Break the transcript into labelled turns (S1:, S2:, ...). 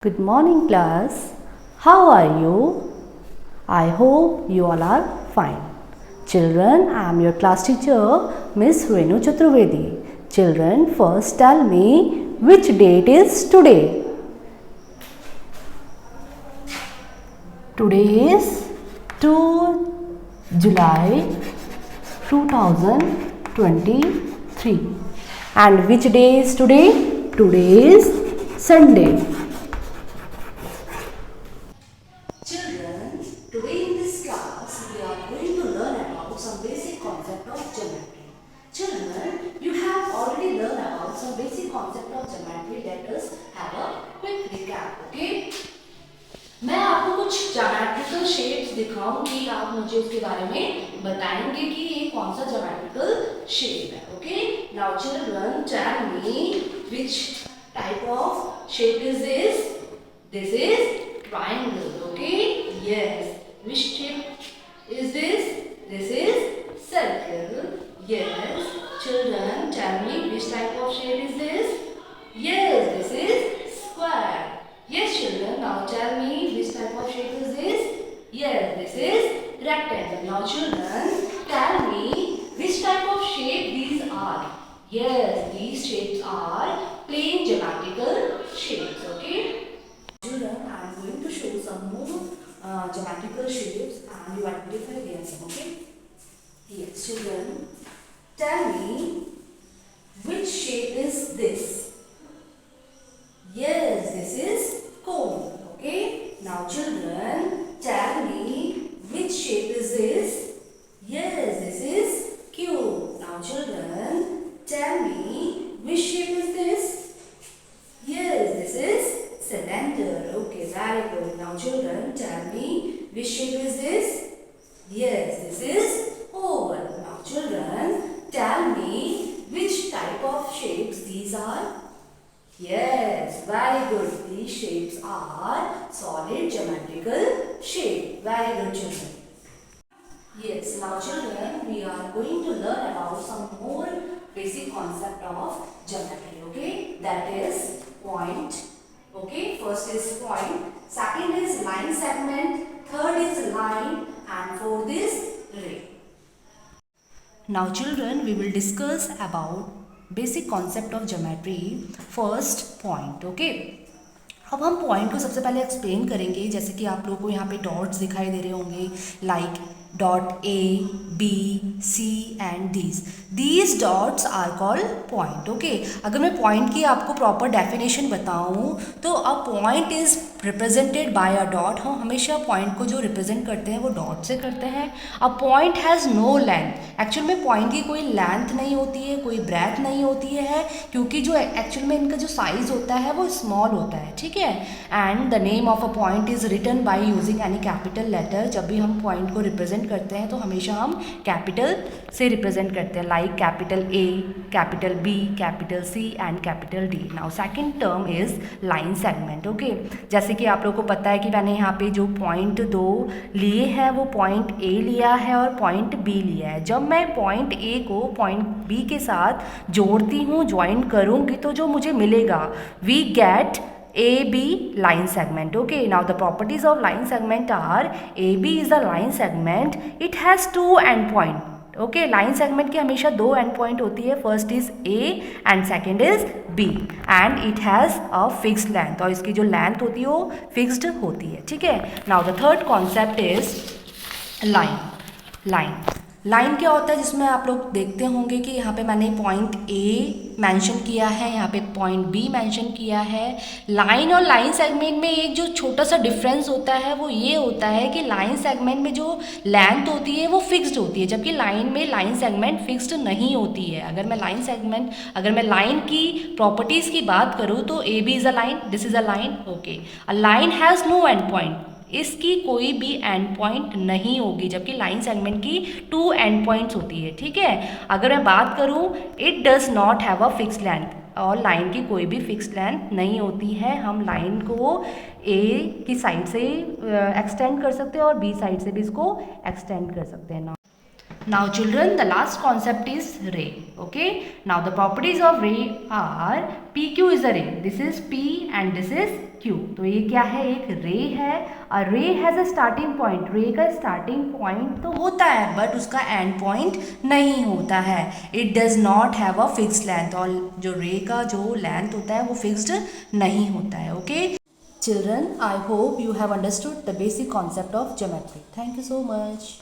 S1: Good morning, class. How are you? I hope you all are fine. Children, I am your class teacher, Miss Renu Chaturvedi. Children, first tell me which date is today. Today is 2 July 2023. And which day is today? Today is Sunday. Children, today in this class we are going to learn about some basic concept of geometry. Children, you have already learned about some basic concept of geometry. Let us have a quick recap, okay? मैं आपको कुछ geometrical shapes दिखाऊंगी, आप मुझे उसके बारे में बताएंगे कि ये कौन सा ज्योमेट्रिकल शेप है, okay? Now children, tell me which type of shape is this? This is triangle, okay? Yes. Which shape is this? This is circle. Yes. Children, tell me which type of shape is this? Yes, this is square. Yes, children. Now tell me which type of shape is this? Yes, this is rectangle. Now children, tell me which type of shape these are? Yes, these shapes are plain geometrical shapes, okay? Children, I am going to show some more geometrical shapes and you identify their name, okay? Yes, children, tell me which shape is this? Yes, this is cone, okay? Now children, tell me which shape is this? Yes, this is cube. Now children, tell me which shape is this? Yes, this is cylinder. Okay, very good. Now children, tell me which shape is this? Yes, this is oval. Now children, tell me which type of shapes these are? Yes, very good. These shapes are solid geometrical shape. Very good, children. Yes, now children, we are going to learn about some more basic concept of geometry, okay? That is point. Okay, first is point, second is line segment, third is line, and fourth is ray. Now children, we will discuss about basic concept of geometry. First, point. Okay, अब हम point को सबसे पहले explain करेंगे. जैसे कि आप लोगों को यहाँ पे डॉट्स दिखाई दे रहे होंगे, like dot A, B, C and these dots are called point. Okay, अगर मैं पॉइंट की आपको प्रॉपर डेफिनेशन बताऊँ तो a point is represented by a dot. हम हमेशा पॉइंट को जो रिप्रेजेंट करते हैं वो डॉट से करते हैं. A point has no length. Actual में पॉइंट की कोई लेंथ नहीं होती है, कोई ब्रेथ नहीं होती है, क्योंकि जो एक्चुअल में इनका जो साइज होता है वो स्मॉल होता है, ठीक है. And the name of a point is written by using any capital letter. जब भी हम पॉइंट को रिप्रेजेंट करते हैं तो हमेशा हम कैपिटल से रिप्रेजेंट करते हैं, like capital A, capital B, capital C and capital D. Now second term is line segment. Okay, जैसे कि आप लोगों को पता है कि मैंने यहाँ पे जो पॉइंट दो लिए हैं वो पॉइंट ए लिया है और पॉइंट बी लिया है. जब मैं पॉइंट ए को पॉइंट बी के साथ जोड़ती हूँ, ज्वाइन करूँगी, तो जो मुझे मिलेगा we get AB line segment. Okay, now the properties of line segment are AB is a line segment. It has two end point. Okay, line segment की हमेशा दो end point होती है. First is A and second is B and it has a fixed length. और इसकी जो length होती है वो fixed होती है, ठीक है. Now the third concept is line. Line क्या होता है, जिसमें आप लोग देखते होंगे कि यहाँ पे मैंने पॉइंट ए मेंशन किया है, यहाँ पे पॉइंट बी मेंशन किया है. लाइन और लाइन सेगमेंट में एक जो छोटा सा डिफरेंस होता है वो ये होता है कि लाइन सेगमेंट में जो लेंथ होती है वो फिक्स्ड होती है, जबकि लाइन में लाइन सेगमेंट फिक्स्ड नहीं होती है. अगर मैं लाइन की प्रॉपर्टीज़ की बात करूँ तो A B is a line, this is a line. Okay, a line has no end point. इसकी कोई भी एंड पॉइंट नहीं होगी, जबकि लाइन सेगमेंट की टू एंड पॉइंट्स होती है, ठीक है. अगर मैं बात करूँ, it does not have a fix length. और लाइन की कोई भी फिक्स लेंथ नहीं होती है. हम लाइन को ए की साइड से एक्सटेंड कर सकते हैं और बी साइड से भी इसको एक्सटेंड कर सकते हैं. Now children, the last concept is ray. Okay. Now the properties of ray are PQ is a ray. This is P and this is Q। तो ये क्या है, एक रे है। अ रे हैज़ अ स्टार्टिंग पॉइंट, रे का स्टार्टिंग पॉइंट तो होता है बट उसका एंड पॉइंट नहीं होता है। It does not have a fixed length, और जो रे का जो लेंथ होता है वो फिक्स्ड नहीं होता है। Okay children, I hope you have understood the basic concept of geometry. Thank you so much.